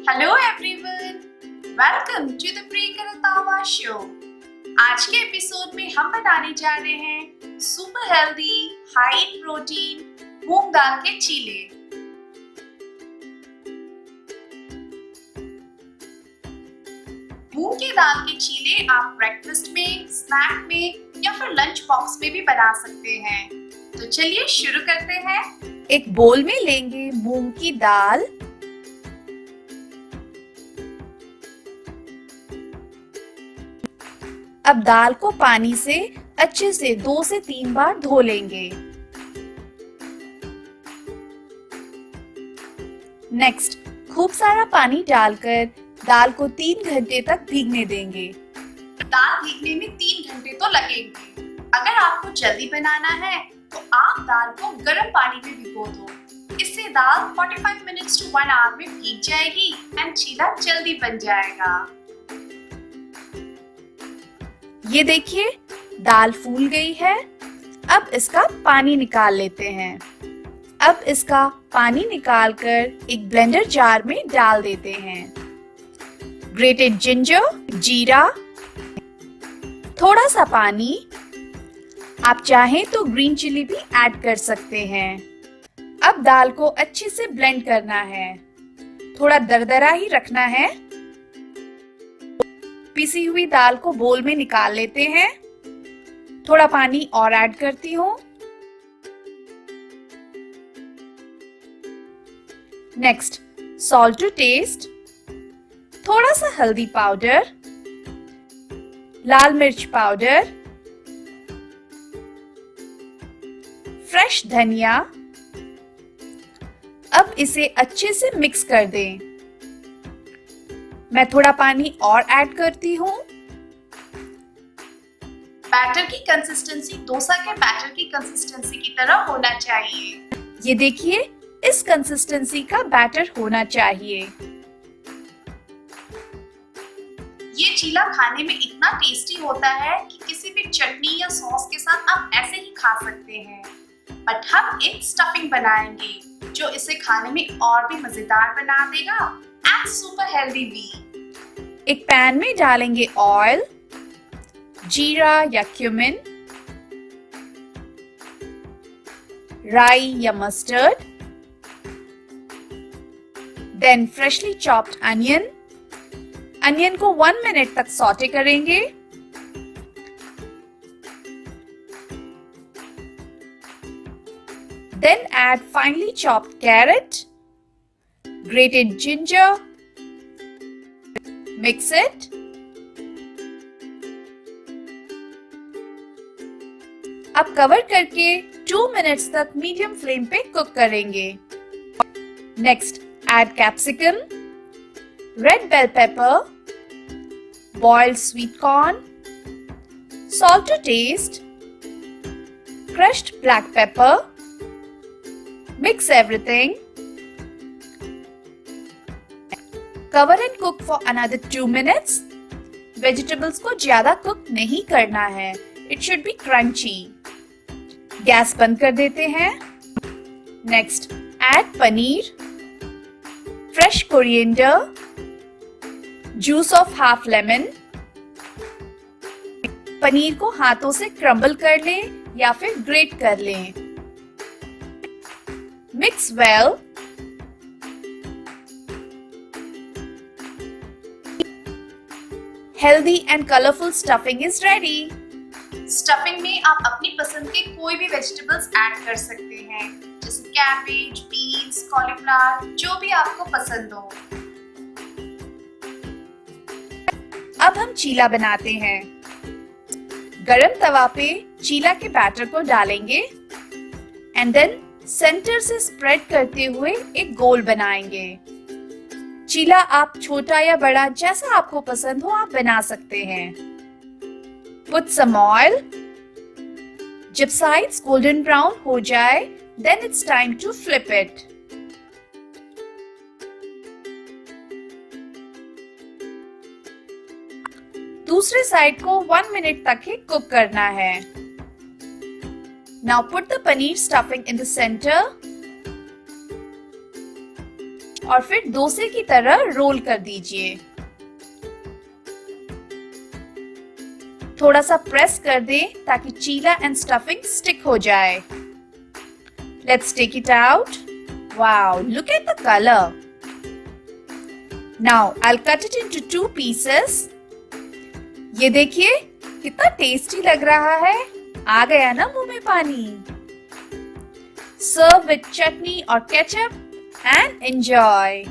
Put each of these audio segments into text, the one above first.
Hello everyone, welcome to the Priyanka Rattawa show. आज के episode में हम बनाने जा रहे हैं सुपर हेल्दी हाई प्रोटीन मूंग दाल के चीले। मूंग की दाल के चीले आप ब्रेकफास्ट में, स्नैक में या फिर लंच बॉक्स में भी बना सकते हैं। तो चलिए शुरू करते हैं। एक बोल में लेंगे मूंग की दाल, अब दाल को पानी से अच्छे से 2 से 3 बार धो लेंगे। नेक्स्ट, खूब सारा पानी डालकर दाल को 3 घंटे तक भीगने देंगे। दाल भीगने में 3 घंटे तो लगेंगे। अगर आपको जल्दी बनाना है तो आप दाल को गर्म पानी में भिगो दो। इससे दाल 45 मिनट्स टू 1 आवर में भीग जाएगी एंड चीला जल्दी बन जाएगा। ये देखिए, दाल फूल गई है। अब इसका पानी निकाल लेते हैं। अब इसका पानी निकालकर एक ब्लेंडर जार में डाल देते हैं। ग्रेटेड जिंजर, जीरा, थोड़ा सा पानी, आप चाहें तो ग्रीन चिली भी ऐड कर सकते हैं। अब दाल को अच्छे से ब्लेंड करना है। थोड़ा दरदरा ही रखना है। पिसी हुई दाल को बोल में निकाल लेते हैं। थोड़ा पानी और ऐड करती हूँ। नेक्स्ट, सॉल्ट टू टेस्ट, थोड़ा सा हल्दी पाउडर, लाल मिर्च पाउडर, फ्रेश धनिया। अब इसे अच्छे से मिक्स कर दें। मैं थोड़ा पानी और ऐड करती हूँ। बैटर की कंसिस्टेंसी डोसा के बैटर की कंसिस्टेंसी की तरह होना चाहिए। ये देखिए, इस कंसिस्टेंसी का बैटर होना चाहिए। ये चीला खाने में इतना टेस्टी होता है कि किसी भी चटनी या सॉस के साथ आप ऐसे ही खा सकते हैं। बट हम एक स्टफिंग बनाएंगे जो इसे खाने में और भी मजेदार बना देगा एंड सुपर हेल्दी भी। एक पैन में डालेंगे ऑयल, जीरा या क्यूमिन, राई या mustard, then freshly chopped onion. Onion को 1 मिनट तक सॉटे करेंगे। Then add finely chopped carrot, grated ginger, mix it. अब कवर करके 2 मिनट्स तक मीडियम फ्लेम पे कुक करेंगे। Next, add capsicum, red bell pepper, boiled sweet corn, salt to taste, crushed black pepper. Mix everything. Cover and cook for another 2 minutes. Vegetables को ज्यादा cook नहीं करना है. It should be crunchy. Gas बंद कर देते हैं. Next, add paneer, fresh coriander, juice of half lemon. Paneer को हाथों से क्रम्बल कर लें या फिर ग्रेट कर लें. Mix well. Healthy and colorful stuffing is ready. Stuffing में आप अपनी पसंद के कोई भी वेजिटेबल्स ऐड कर सकते हैं, जैसे कैबेज, बीन्स, कॉलीफ्लावर, जो भी आपको पसंद हो। अब हम चीला बनाते हैं। गरम तवा पे चीला के बैटर को डालेंगे एंड देन सेंटर से स्प्रेड करते हुए एक गोल बनाएंगे। चीला आप छोटा या बड़ा जैसा आपको पसंद हो आप बना सकते हैं। Put some oil. जब साइड्स गोल्डन ब्राउन हो जाए, then it's time to flip it. दूसरे साइड को 1 मिनट तक ही कुक करना है। Now put the paneer stuffing in the center. और फिर डोसे की तरह रोल कर दीजिए। थोड़ा सा प्रेस कर दें ताकि चीला एंड स्टफिंग स्टिक हो जाए। Let's take it out. Wow, look at the color. Now I'll cut it into 2 pieces. ये देखिए कितना टेस्टी लग रहा है, आ गया ना मुंह में पानी। Serve with chutney or ketchup and enjoy.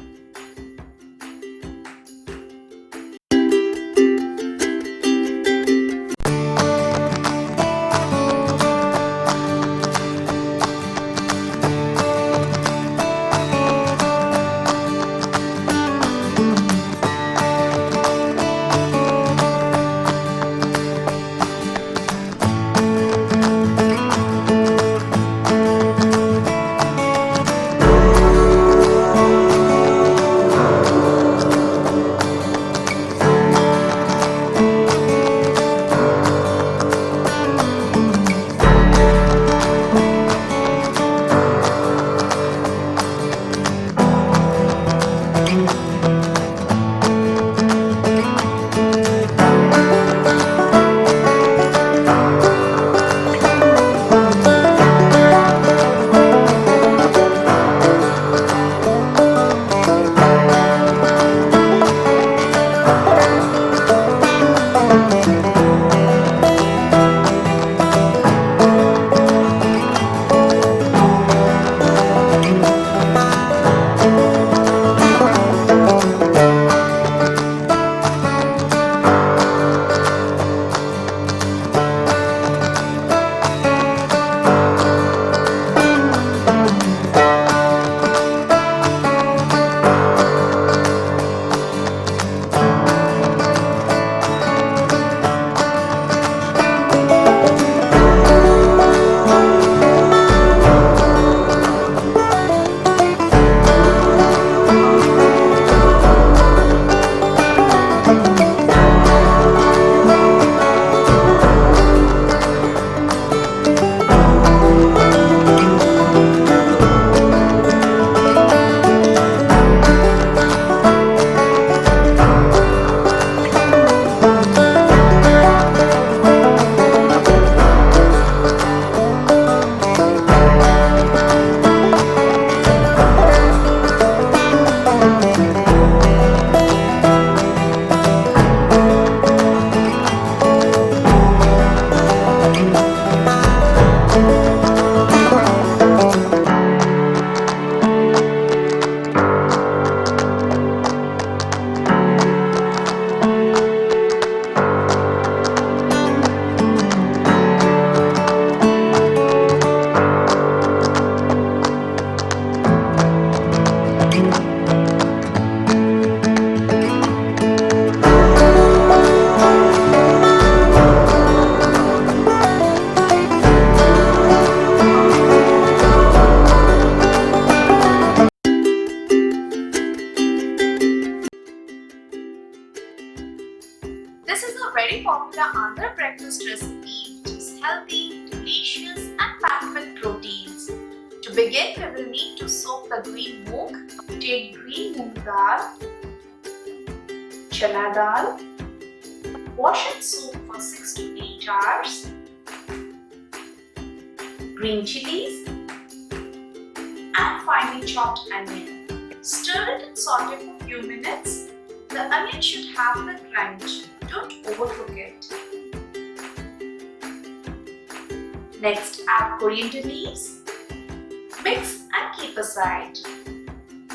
This is a very popular Andhra breakfast recipe which is healthy, delicious and packed with proteins. To begin, we will need to soak the green moong. Take green moong dal, chana dal, wash and soak for 6 to 8 hours, green chilies and finely chopped onion. Stir it and saute for a few minutes. The onion should have the crunch. Don't overcook it. Next, add coriander leaves. Mix and keep aside.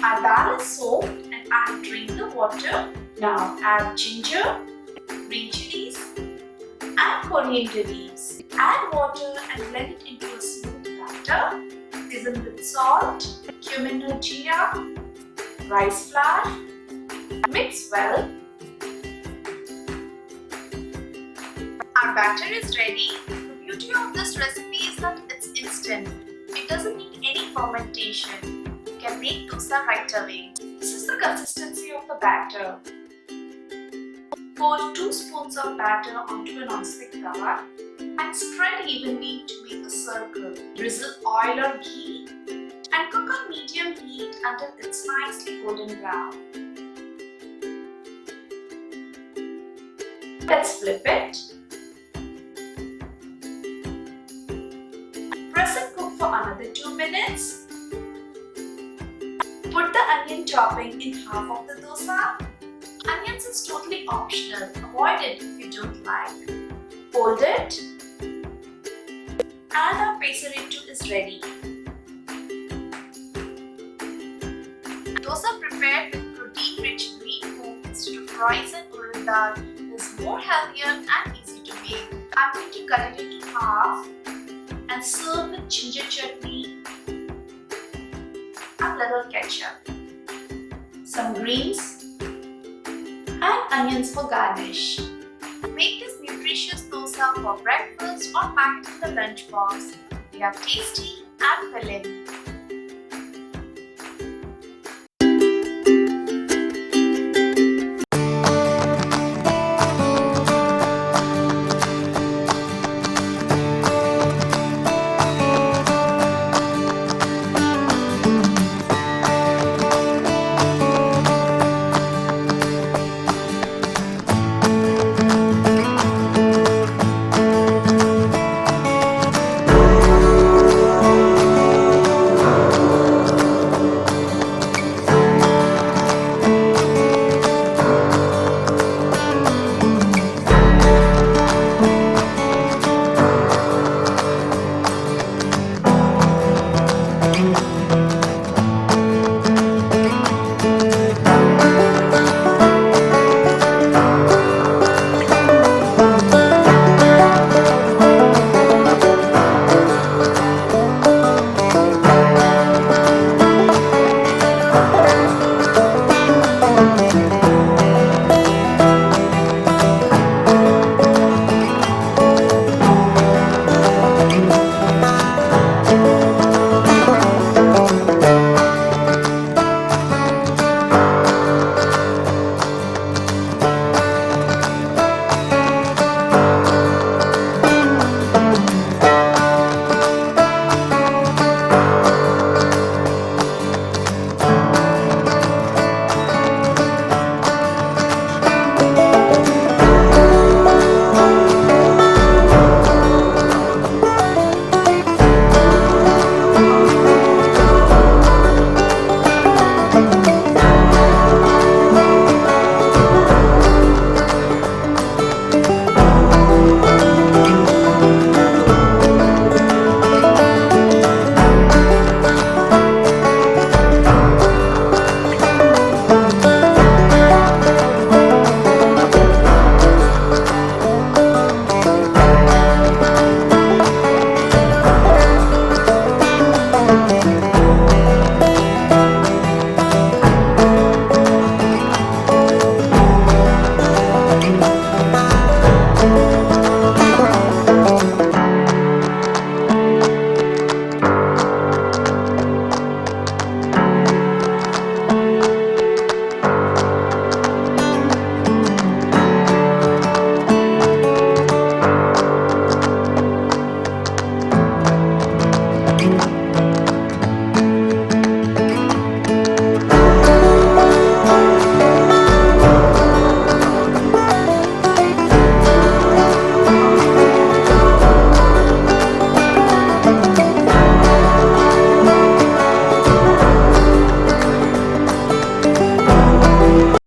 Our dal is soaked and I'll drain the water. Now add ginger, green chilies and coriander leaves. Add water and blend it into a smooth batter. Season with salt, cumin or chia, rice flour. Mix well. Our batter is ready. The beauty of this recipe is that it's instant. It doesn't need any fermentation. You can make dosa right away. This is the consistency of the batter. Pour 2 spoons of batter onto a non-stick tawa and spread evenly to make a circle. Drizzle oil or ghee and and cook on medium heat until it's nicely golden brown. Let's flip it. Press and cook for another 2 minutes. Put the onion topping in half of the dosa. Onions is totally optional. Avoid it if you don't like. Fold it. And our pesarettu is ready. Dosa prepared with protein-rich green food instead of rice and urad dal is more healthier and easy to make. I'm going to cut it into half and serve with ginger chutney and little ketchup, some greens and onions for garnish. Make this nutritious dosa for breakfast or pack it in the lunchbox. They are tasty and filling.